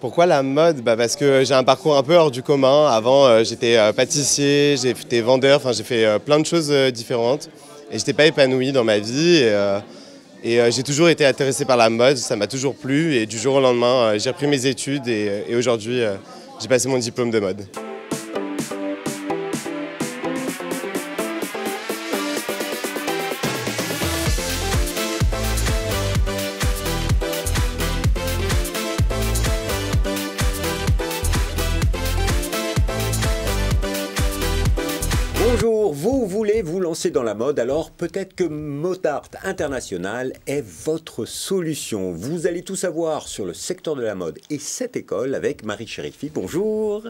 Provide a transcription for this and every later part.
Pourquoi la mode? Parce que j'ai un parcours un peu hors du commun. Avant, j'étais pâtissier, j'ai été vendeur, enfin j'ai fait plein de choses différentes. Et j'étais pas épanoui dans ma vie. J'ai toujours été intéressé par la mode, ça m'a toujours plu. Et du jour au lendemain, j'ai repris mes études et aujourd'hui, j'ai passé mon diplôme de mode. Bonjour, vous voulez vous lancer dans la mode, alors peut-être que Modart International est votre solution. Vous allez tout savoir sur le secteur de la mode et cette école avec Marie Chérifi. Bonjour.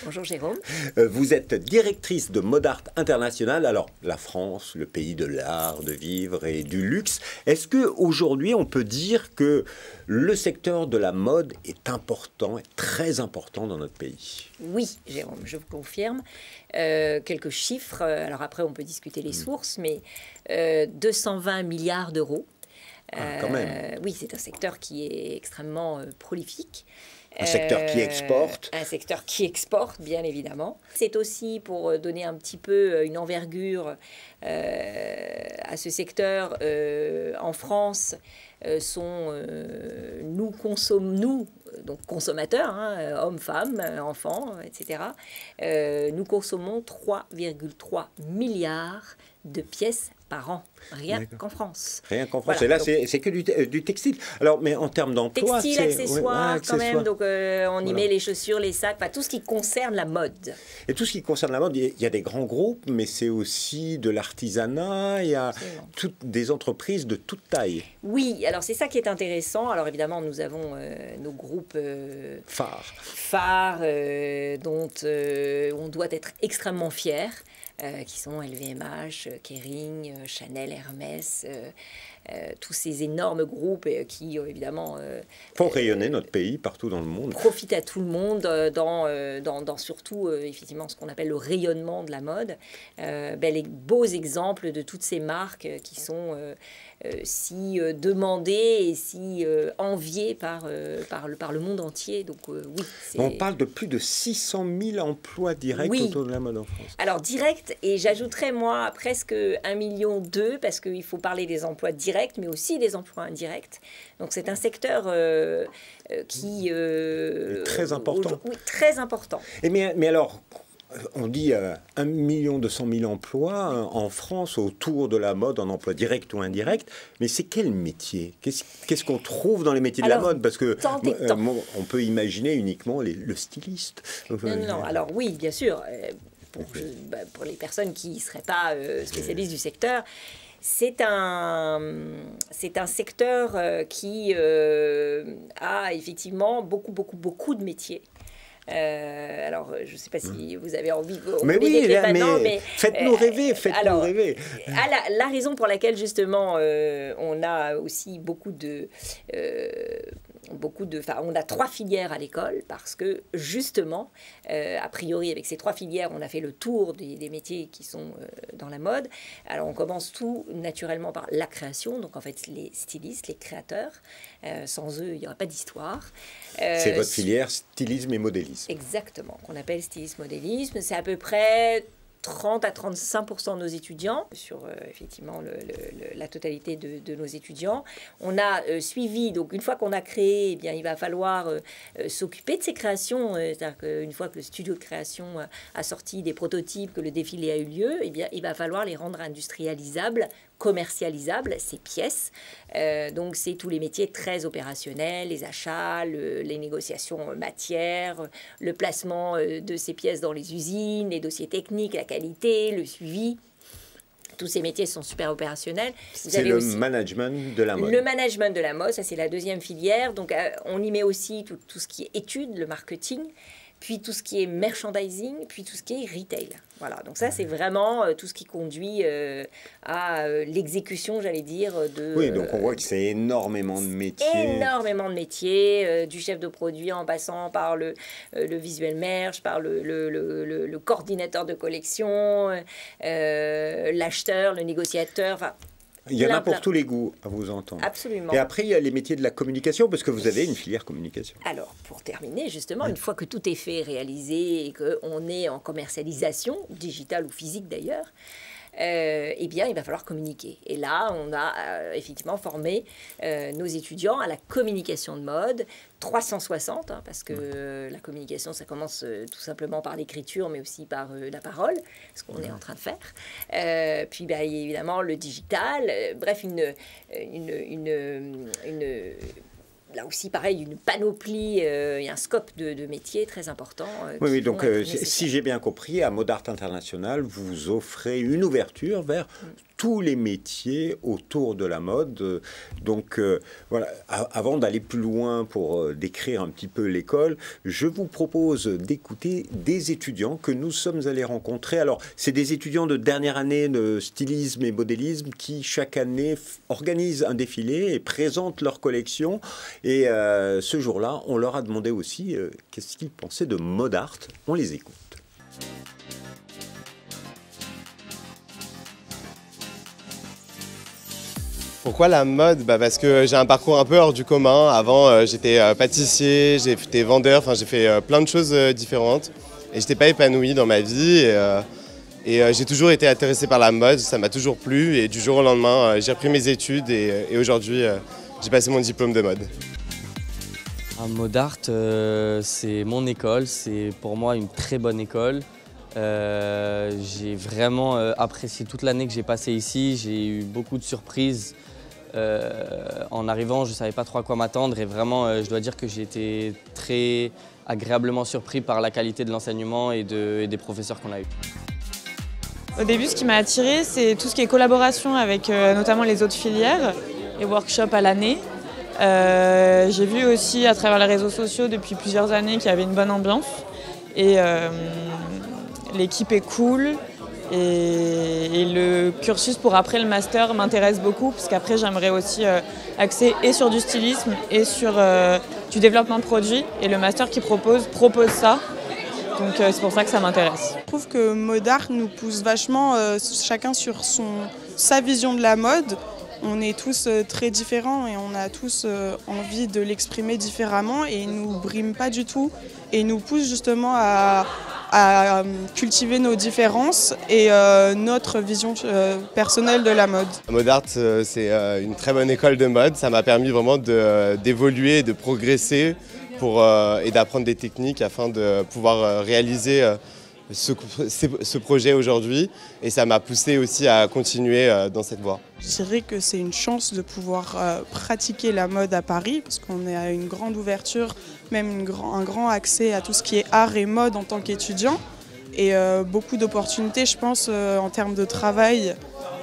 Bonjour Jérôme. Vous êtes directrice de Modart International. Alors, la France, le pays de l'art, de vivre et du luxe. Est-ce qu'aujourd'hui, on peut dire que le secteur de la mode est important, est très important dans notre pays? Oui, Jérôme, je vous confirme. Quelques chiffres, alors après on peut discuter les sources, mais 220 milliards d'euros. Quand même. Oui, c'est un secteur qui est extrêmement prolifique. Un secteur qui exporte. Un secteur qui exporte, bien évidemment. C'est aussi pour donner un petit peu une envergure à ce secteur. En France, nous consommons, donc consommateurs, hein, hommes, femmes, enfants, etc. Nous consommons 3,3 milliards de pièces par an, rien qu'en France. Rien qu'en France. Voilà, et là, c'est que du textile. Alors, mais en termes d'emploi, textile, accessoires, quand même. Donc, on y met les chaussures, les sacs, tout ce qui concerne la mode. Et tout ce qui concerne la mode, il y a des grands groupes, mais c'est aussi de l'artisanat. Il y a des entreprises de toute taille. Oui, alors c'est ça qui est intéressant. Alors évidemment, nous avons nos groupes phares dont on doit être extrêmement fiers. Qui sont LVMH, Kering, Chanel, Hermès, tous ces énormes groupes qui, évidemment... font rayonner notre pays partout dans le monde. Profitent à tout le monde dans surtout, effectivement, ce qu'on appelle le rayonnement de la mode. Les beaux exemples de toutes ces marques qui sont si demandées et si enviées par le monde entier. Donc, oui. On parle de plus de 600 000 emplois directs autour de la mode en France. Alors, direct, et j'ajouterais, moi, presque 1,2 million, parce qu'il faut parler des emplois directs, mais aussi des emplois indirects. Donc, c'est un secteur qui... très important. Oui, très important. Mais alors... On dit 1,2 million emplois en France autour de la mode en emploi direct ou indirect. Mais c'est quel métier? Qu'est-ce qu'on trouve dans les métiers de la mode? Parce que on peut imaginer uniquement le styliste. Non, alors oui, bien sûr. Pour les personnes qui ne seraient pas spécialistes du secteur, c'est un secteur qui a effectivement beaucoup de métiers. Alors, je ne sais pas si vous avez envie de mais faites-nous rêver, faites-nous rêver. La raison pour laquelle, justement, on a aussi on a 3 filières à l'école parce que, justement, a priori, avec ces 3 filières, on a fait le tour des métiers qui sont dans la mode. Alors, on commence tout naturellement par la création, donc en fait, les stylistes, les créateurs. Sans eux, il n'y aura pas d'histoire. C'est votre filière, stylisme et modélisme. Exactement, qu'on appelle stylisme-modélisme. C'est à peu près 30 à 35% de nos étudiants, sur effectivement la totalité de nos étudiants. On a suivi, donc une fois qu'on a créé, eh bien, il va falloir s'occuper de ces créations. C'est-à-dire qu'une fois que le studio de création a sorti des prototypes, que le défilé a eu lieu, eh bien, il va falloir les rendre industrialisables, commercialisables, ces pièces. Donc, c'est tous les métiers très opérationnels, les achats, les négociations matières, le placement de ces pièces dans les usines, les dossiers techniques, la qualité, le suivi. Tous ces métiers sont super opérationnels. C'est le management de la mode. Le management de la mode, ça c'est la deuxième filière. Donc, on y met aussi tout ce qui est études, le marketing, puis tout ce qui est merchandising, puis tout ce qui est retail. Voilà, donc ça, c'est vraiment tout ce qui conduit à l'exécution, j'allais dire, de... Oui, donc on voit que c'est énormément de métiers. Énormément de métiers, du chef de produit en passant par le visuel merch, par le coordinateur de collection, l'acheteur, le négociateur, enfin... Il y en a pour tous les goûts, à vous entendre. Absolument. Et après, il y a les métiers de la communication, parce que vous avez une filière communication. Alors, pour terminer, justement, une fois que tout est fait, réalisé, et qu'on est en commercialisation, digitale ou physique d'ailleurs, eh bien, il va falloir communiquer. Et là, on a effectivement formé nos étudiants à la communication de mode 360, hein, parce que la communication, ça commence tout simplement par l'écriture, mais aussi par la parole, ce qu'on est en train de faire. Puis, bien, évidemment, le digital. Bref, là aussi, pareil, une panoplie et un scope de métiers très important. Oui, donc si j'ai bien compris, à Modart International, vous offrez une ouverture vers tous les métiers autour de la mode. Donc voilà, avant d'aller plus loin pour décrire un petit peu l'école, je vous propose d'écouter des étudiants que nous sommes allés rencontrer. Alors, c'est des étudiants de dernière année de stylisme et modélisme qui, chaque année, organisent un défilé et présentent leur collection. Et ce jour-là, on leur a demandé aussi qu'est-ce qu'ils pensaient de Modart. On les écoute. Pourquoi la mode? Parce que j'ai un parcours un peu hors du commun. Avant, j'étais pâtissier, j'ai été vendeur, enfin j'ai fait plein de choses différentes. Et j'étais pas épanoui dans ma vie. Et j'ai toujours été intéressé par la mode, ça m'a toujours plu. Et du jour au lendemain, j'ai repris mes études et aujourd'hui, j'ai passé mon diplôme de mode. Modart, c'est mon école, c'est pour moi une très bonne école. J'ai vraiment apprécié toute l'année que j'ai passée ici, j'ai eu beaucoup de surprises. En arrivant, je ne savais pas trop à quoi m'attendre et vraiment, je dois dire que j'ai été très agréablement surpris par la qualité de l'enseignement et des professeurs qu'on a eus. Au début, ce qui m'a attirée, c'est tout ce qui est collaboration avec notamment les autres filières, les workshops à l'année. J'ai vu aussi à travers les réseaux sociaux depuis plusieurs années qu'il y avait une bonne ambiance et l'équipe est cool et le cursus pour après le master m'intéresse beaucoup parce qu'après j'aimerais aussi axer et sur du stylisme et sur du développement de produits et le master qui propose ça. Donc c'est pour ça que ça m'intéresse. Je trouve que Modart nous pousse vachement chacun sur sa vision de la mode. On est tous très différents et on a tous envie de l'exprimer différemment et il ne nous brime pas du tout et il nous pousse justement à cultiver nos différences et notre vision personnelle de la mode. Modart, c'est une très bonne école de mode. Ça m'a permis vraiment d'évoluer, de progresser et d'apprendre des techniques afin de pouvoir réaliser ce projet aujourd'hui. Et ça m'a poussé aussi à continuer dans cette voie. Je dirais que c'est une chance de pouvoir pratiquer la mode à Paris parce qu'on est à une grande ouverture, même un grand accès à tout ce qui est art et mode en tant qu'étudiant. Et beaucoup d'opportunités, je pense, en termes de travail,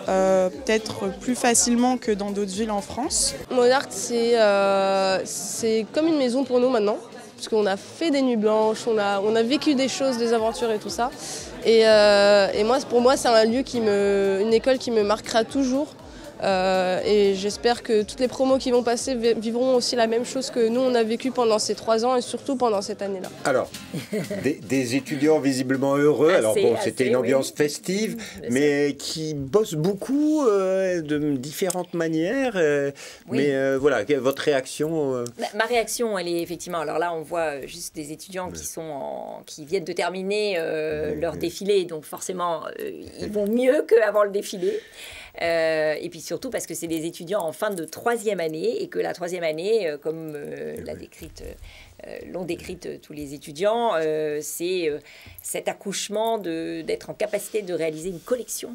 peut-être plus facilement que dans d'autres villes en France. Modart, c'est comme une maison pour nous maintenant, parce qu'on a fait des nuits blanches, on a vécu des choses, des aventures et tout ça. Et pour moi, c'est un lieu une école qui me marquera toujours. Et j'espère que toutes les promos qui vont passer vivront aussi la même chose que nous on a vécu pendant ces 3 ans et surtout pendant cette année-là. Alors, des étudiants visiblement heureux, alors bon, c'était une ambiance festive, mais qui bossent beaucoup de différentes manières. Mais voilà, votre réaction Ma réaction, elle est effectivement, alors là on voit juste des étudiants qui viennent de terminer leur défilé, donc forcément ils vont mieux qu'avant le défilé. Et puis surtout parce que c'est des étudiants en fin de 3e année et que la 3e année, comme l'ont décrite tous les étudiants, c'est cet accouchement d'être en capacité de réaliser une collection.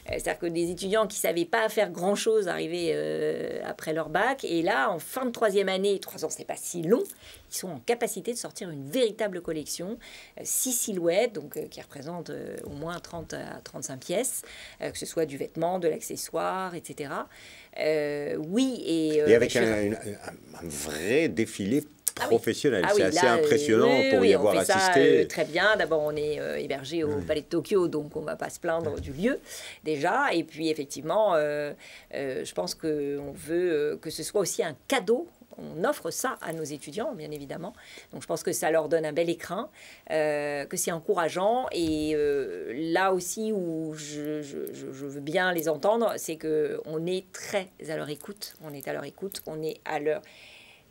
C'est-à-dire que des étudiants qui ne savaient pas faire grand-chose arrivaient après leur bac. Et là, en fin de 3e année, 3 ans, ce n'est pas si long, ils sont en capacité de sortir une véritable collection, 6 silhouettes, donc, qui représentent au moins 30 à 35 pièces, que ce soit du vêtement, de l'accessoire, etc. Oui, et avec un vrai défilé professionnel. C'est assez impressionnant pour y avoir assisté. Très bien. D'abord, on est hébergé au Palais de Tokyo, donc on ne va pas se plaindre du lieu déjà. Et puis, effectivement, je pense qu'on veut que ce soit aussi un cadeau on offre ça à nos étudiants, bien évidemment. Donc je pense que ça leur donne un bel écrin, que c'est encourageant. Et là aussi où je veux bien les entendre, c'est qu'on est très à leur écoute. On est à leur écoute, on est à leur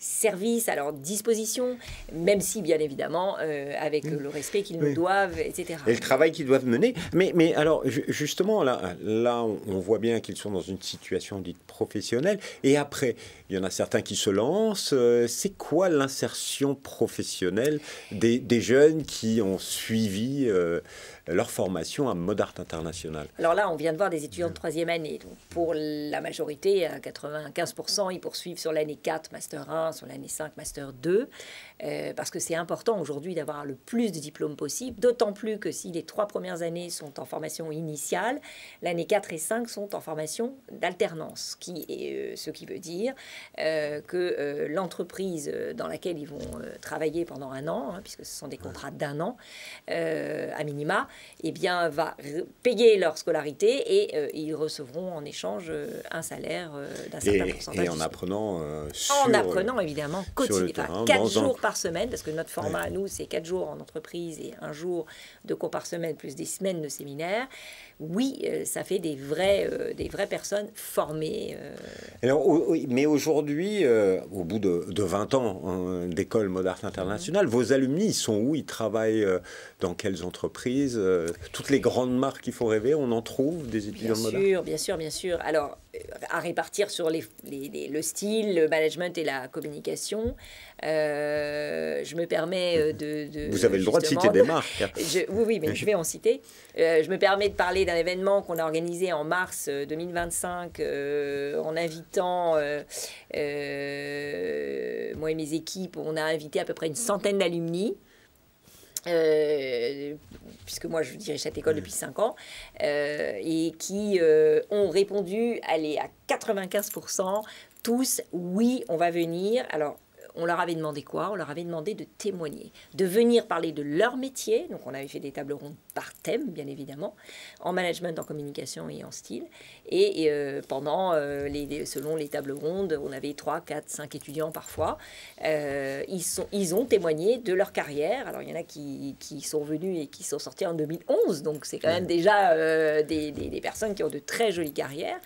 service, à leur disposition, même si, bien évidemment, avec le respect qu'ils nous doivent, etc. Et le travail qu'ils doivent mener. Mais alors, justement, là on voit bien qu'ils sont dans une situation dite professionnelle. Et après, il y en a certains qui se lancent. C'est quoi l'insertion professionnelle des jeunes qui ont suivi leur formation à Modart International? Alors là, on vient de voir des étudiants de 3e année. Donc pour la majorité, à 95%, ils poursuivent sur l'année 4, Master 1, sur l'année 5, Master 2, parce que c'est important aujourd'hui d'avoir le plus de diplômes possible, d'autant plus que si les 3 premières années sont en formation initiale, l'année 4 et 5 sont en formation d'alternance, ce qui veut dire que l'entreprise dans laquelle ils vont travailler pendant un an, puisque ce sont des contrats d'1 an à minima, eh bien, va payer leur scolarité et ils recevront en échange un salaire d'un certain pourcentage. Et en apprenant évidemment quotidiennement, 4 jours par semaine, parce que notre format à nous, c'est 4 jours en entreprise et 1 jour de cours par semaine, plus des semaines de séminaire. Oui, ça fait des vraies personnes formées. Alors, mais aujourd'hui, au bout de 20 ans d'école Modart International, vos alumni, ils sont où? Ils travaillent dans quelles entreprises? Toutes les grandes marques qu'il faut rêver, on en trouve des étudiants de Modart? Bien sûr. Alors, à répartir sur le style, le management et la communication, je me permets de Vous avez le droit de citer des marques. Oui, mais je vais en citer. Je me permets de parler d'un événement qu'on a organisé en mars 2025 en invitant, moi et mes équipes, on a invité à peu près une centaine d'alumni. Puisque moi je dirige cette école depuis 5 ans, et qui ont répondu à 95%, tous, oui, on va venir. Alors, on leur avait demandé quoi? On leur avait demandé de témoigner, de venir parler de leur métier. Donc, on avait fait des tables rondes par thème, bien évidemment, en management, en communication et en style. Et pendant, selon les tables rondes, on avait 3, 4, 5 étudiants parfois. Ils ont témoigné de leur carrière. Alors, il y en a qui sont venus et qui sont sortis en 2011. Donc, c'est quand même déjà des personnes qui ont de très jolies carrières.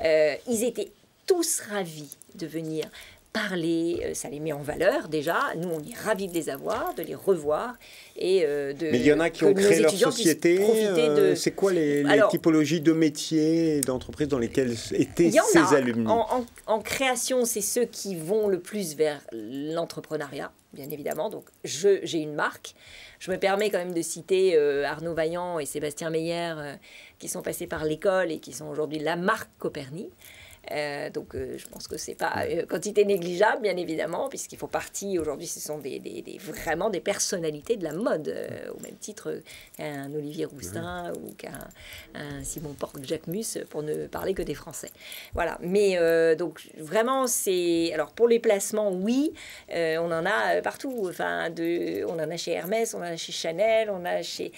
Ils étaient tous ravis de venir parler, ça les met en valeur déjà. Nous, on est ravis de les avoir, de les revoir et Mais il y en a qui ont créé leur société. C'est quoi les typologies de métiers, d'entreprises dans lesquelles étaient ces alumni? En création, c'est ceux qui vont le plus vers l'entrepreneuriat, bien évidemment. Donc, j'ai une marque. Je me permets quand même de citer Arnaud Vaillant et Sébastien Meyer, qui sont passés par l'école et qui sont aujourd'hui la marque Copernic. Donc je pense que c'est pas quantité négligeable, bien évidemment, puisqu'ils font partie aujourd'hui, ce sont vraiment des personnalités de la mode, au même titre qu'un Olivier Roustin ou qu'un Simon Porte-Jacquemus, pour ne parler que des Français. Voilà, mais donc vraiment alors pour les placements, oui, on en a partout, on en a chez Hermès, on en a chez Chanel, on a chez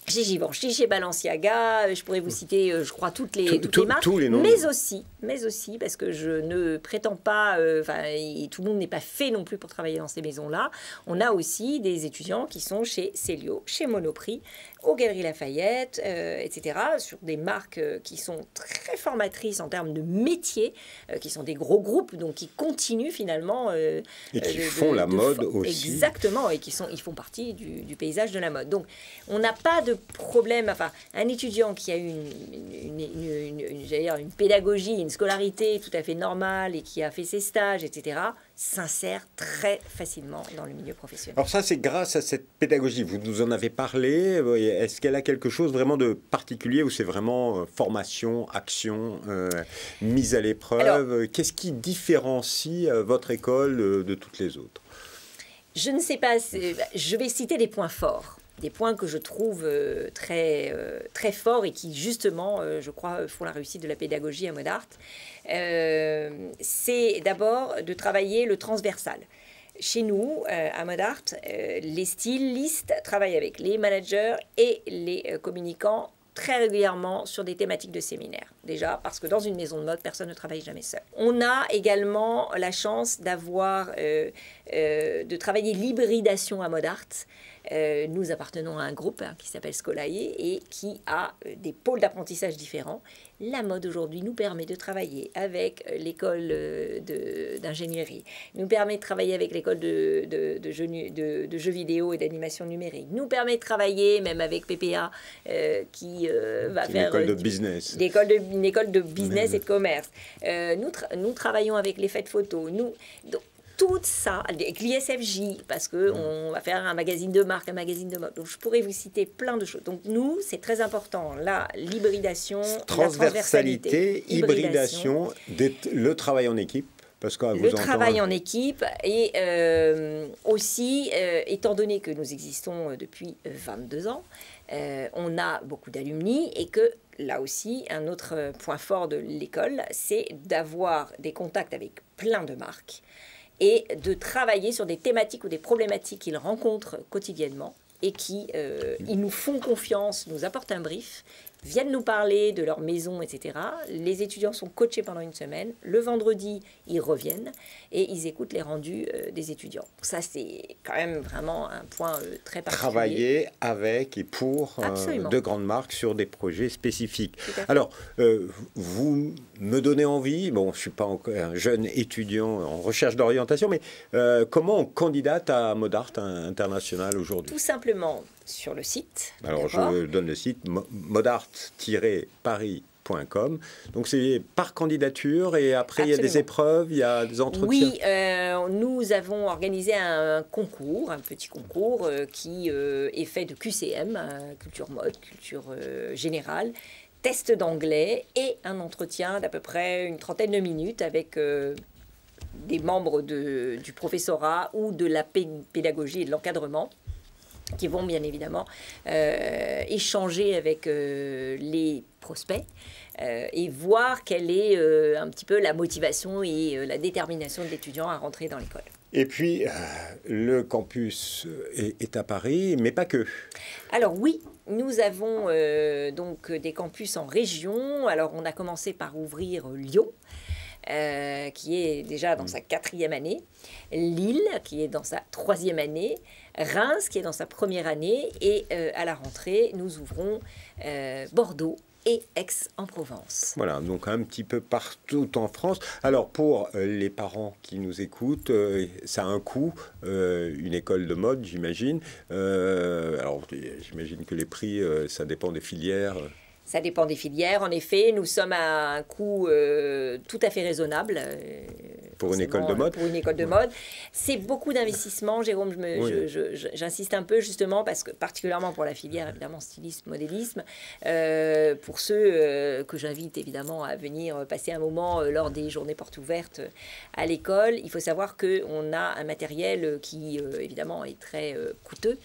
Givenchy, chez Balenciaga, je pourrais vous citer, je crois, toutes les marques, tous les noms. mais aussi, parce que je ne prétends pas, tout le monde n'est pas fait non plus pour travailler dans ces maisons-là. On a aussi des étudiants qui sont chez Célio, chez Monoprix, aux Galeries Lafayette, etc., sur des marques qui sont très formatrices en termes de métiers, qui sont des gros groupes, donc qui continuent finalement... et qui font la mode aussi. Exactement, et ils font partie du paysage de la mode. Donc, on n'a pas de problème. Enfin, un étudiant qui a eu une pédagogie, une scolarité tout à fait normale et qui a fait ses stages, etc., s'insère très facilement dans le milieu professionnel. Alors ça, c'est grâce à cette pédagogie. Vous nous en avez parlé. Est-ce qu'elle a quelque chose vraiment de particulier ou c'est vraiment formation, action, mise à l'épreuve? Qu'est-ce qui différencie votre école de toutes les autres? Je ne sais pas. Je vais citer des points forts. Des points que je trouve très forts et qui, justement, je crois, font la réussite de la pédagogie à Modart. C'est d'abord de travailler le transversal. Chez nous, à Modart, les stylistes travaillent avec les managers et les communicants très régulièrement sur des thématiques de séminaires. Déjà, parce que dans une maison de mode, personne ne travaille jamais seul. On a également la chance d'avoir, de travailler l'hybridation à Mode Art. Nous appartenons à un groupe qui s'appelle Scolae et qui a des pôles d'apprentissage différents. La mode aujourd'hui nous permet de travailler avec l'école d'ingénierie, nous permet de travailler avec l'école de jeux vidéo et d'animation numérique, nous permet de travailler même avec PPA qui va faire une école de business. Une école de business et de commerce. Nous travaillons avec les fêtes photos. Tout ça, avec l'ISFJ, parce qu'on va faire un magazine de marque, un magazine de mode. Donc, je pourrais vous citer plein de choses. Donc, nous, c'est très important. Là, l'hybridation, transversalité, hybridation, le travail en équipe. Parce que le travail en équipe et aussi, étant donné que nous existons depuis 22 ans, on a beaucoup d'alumni et que là aussi, un autre point fort de l'école, c'est d'avoir des contacts avec plein de marques et de travailler sur des thématiques ou des problématiques qu'ils rencontrent quotidiennement et qui, ils nous font confiance, nous apportent un brief, viennent nous parler de leur maison, etc. Les étudiants sont coachés pendant une semaine. Le vendredi, ils reviennent et ils écoutent les rendus des étudiants. Ça, c'est quand même vraiment un point très particulier. Travailler avec et pour de grandes marques sur des projets spécifiques. Alors, vous me donnez envie, bon, je ne suis pas encore un jeune étudiant en recherche d'orientation, mais comment on candidate à Mode Art International aujourd'hui? Tout simplement sur le site. Alors, je donne le site modart-paris.com. Donc, c'est par candidature et après, il y a des épreuves, il y a des entretiens. Oui, nous avons organisé un concours, un petit concours qui est fait de QCM, culture mode, culture générale, test d'anglais et un entretien d'à peu près une trentaine de minutes avec des membres du professorat ou de la pédagogie et de l'encadrement, qui vont bien évidemment échanger avec les prospects et voir quelle est un petit peu la motivation et la détermination de l'étudiant à rentrer dans l'école. Et puis, le campus est à Paris, mais pas que. Alors oui, nous avons donc des campus en région. Alors on a commencé par ouvrir Lyon, qui est déjà dans sa 4e année, Lille, qui est dans sa 3e année, Reims, qui est dans sa 1re année, et à la rentrée, nous ouvrons Bordeaux et Aix-en-Provence. Voilà, donc un petit peu partout en France. Alors, pour les parents qui nous écoutent, ça a un coût, une école de mode, j'imagine. Alors, j'imagine que les prix, ça dépend des filières. Ça dépend des filières. En effet, nous sommes à un coût tout à fait raisonnable. Pour une école de mode. Pour une école de mode. C'est beaucoup d'investissement, Jérôme. J'insiste un peu justement parce que, particulièrement pour la filière, évidemment, stylisme, modélisme, pour ceux que j'invite évidemment à venir passer un moment lors des journées portes ouvertes à l'école, il faut savoir qu'on a un matériel qui, évidemment, est très coûteux,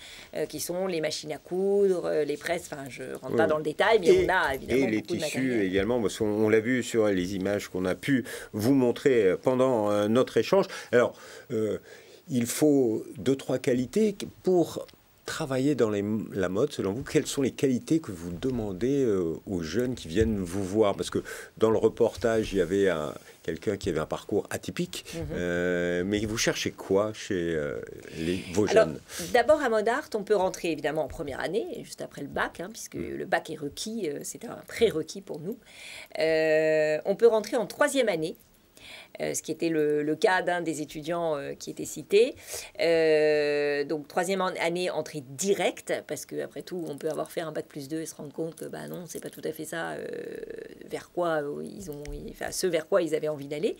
qui sont les machines à coudre, les presses. Enfin, je ne rentre pas dans le détail, mais on a évidemment et les tissus également, parce qu'on l'a vu sur les images qu'on a pu vous montrer pendant notre échange. Alors, il faut 2-3 qualités pour travailler dans la mode. Selon vous, quelles sont les qualités que vous demandez aux jeunes qui viennent vous voir? Parce que dans le reportage, il y avait quelqu'un qui avait un parcours atypique, mais vous cherchez quoi chez vos jeunes? D'abord, à Mode Art, on peut rentrer évidemment en 1re année, juste après le bac, puisque le bac est requis, c'est un prérequis pour nous. On peut rentrer en 3e année, ce qui était le cas d'un des étudiants qui était cité. Donc, 3e année, entrée directe, parce qu'après tout, on peut avoir fait un bac +2 et se rendre compte que non, c'est pas tout à fait ça vers quoi ce vers quoi ils avaient envie d'aller.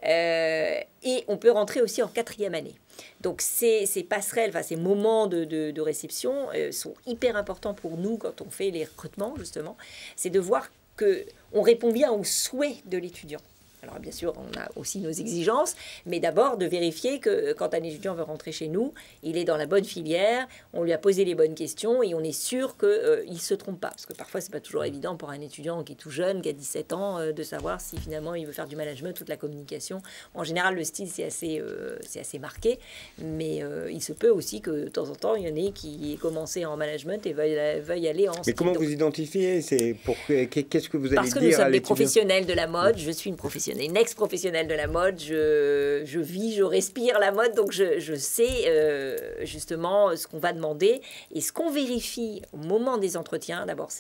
Et on peut rentrer aussi en 4e année. Donc, ces passerelles, ces moments de réception sont hyper importants pour nous quand on fait les recrutements, justement. C'est de voir qu'on répond bien aux souhaits de l'étudiant. Alors bien sûr, on a aussi nos exigences, mais d'abord de vérifier que quand un étudiant veut rentrer chez nous, il est dans la bonne filière, on lui a posé les bonnes questions et on est sûr qu'il ne se trompe pas. Parce que parfois, c'est pas toujours évident pour un étudiant qui est tout jeune, qui a 17 ans, de savoir si finalement il veut faire du management ou de la communication. En général, le style, c'est assez marqué, mais il se peut aussi que de temps en temps, il y en ait qui aient commencé en management et veuillent aller en style. Mais comment vous identifiez? Qu'est-ce que vous allez dire? Parce que nous sommes des professionnels de la mode, je suis une ex-professionnelle de la mode, je vis, je respire la mode, donc je sais justement ce qu'on va demander et ce qu'on vérifie au moment des entretiens. D'abord,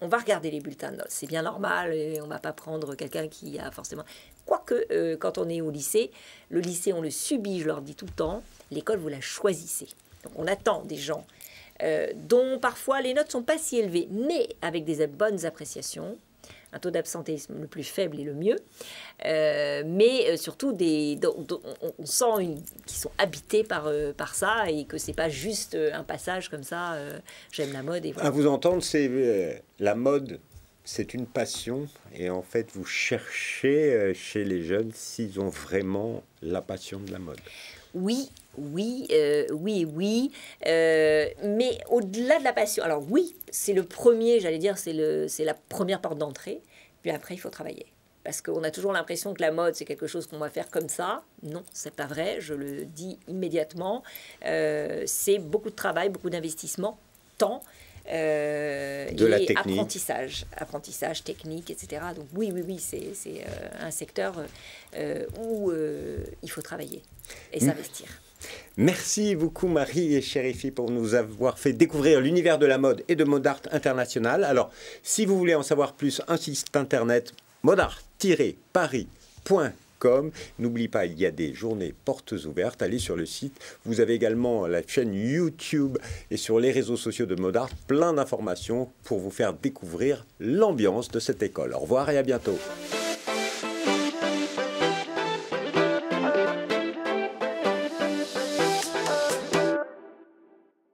on va regarder les bulletins de notes, c'est bien normal, et on ne va pas prendre quelqu'un qui a forcément... Quoique, quand on est au lycée, le lycée, on le subit, je leur dis tout le temps, l'école, vous la choisissez. Donc on attend des gens dont parfois les notes ne sont pas si élevées, mais avec des bonnes appréciations, un taux d'absentéisme le plus faible et le mieux, mais surtout on sent qu'ils sont habités par ça et que c'est pas juste un passage comme ça, j'aime la mode. Et voilà. À vous entendre, la mode, c'est une passion et en fait vous cherchez chez les jeunes s'ils ont vraiment la passion de la mode. Oui, mais au-delà de la passion, alors oui, c'est le premier, j'allais dire, c'est la première porte d'entrée, puis après il faut travailler. Parce qu'on a toujours l'impression que la mode, c'est quelque chose qu'on va faire comme ça. Non, c'est pas vrai, je le dis immédiatement. C'est beaucoup de travail, beaucoup d'investissement, temps, de la technique. apprentissage technique, etc. Donc oui, c'est un secteur où il faut travailler et s'investir. Merci beaucoup Marie et Chérifi pour nous avoir fait découvrir l'univers de la mode et de Mode Art International. Alors, si vous voulez en savoir plus, un site internet modart-paris.com. N'oubliez pas, il y a des journées portes ouvertes. Allez sur le site. Vous avez également la chaîne YouTube et sur les réseaux sociaux de Mode Art, plein d'informations pour vous faire découvrir l'ambiance de cette école. Au revoir et à bientôt.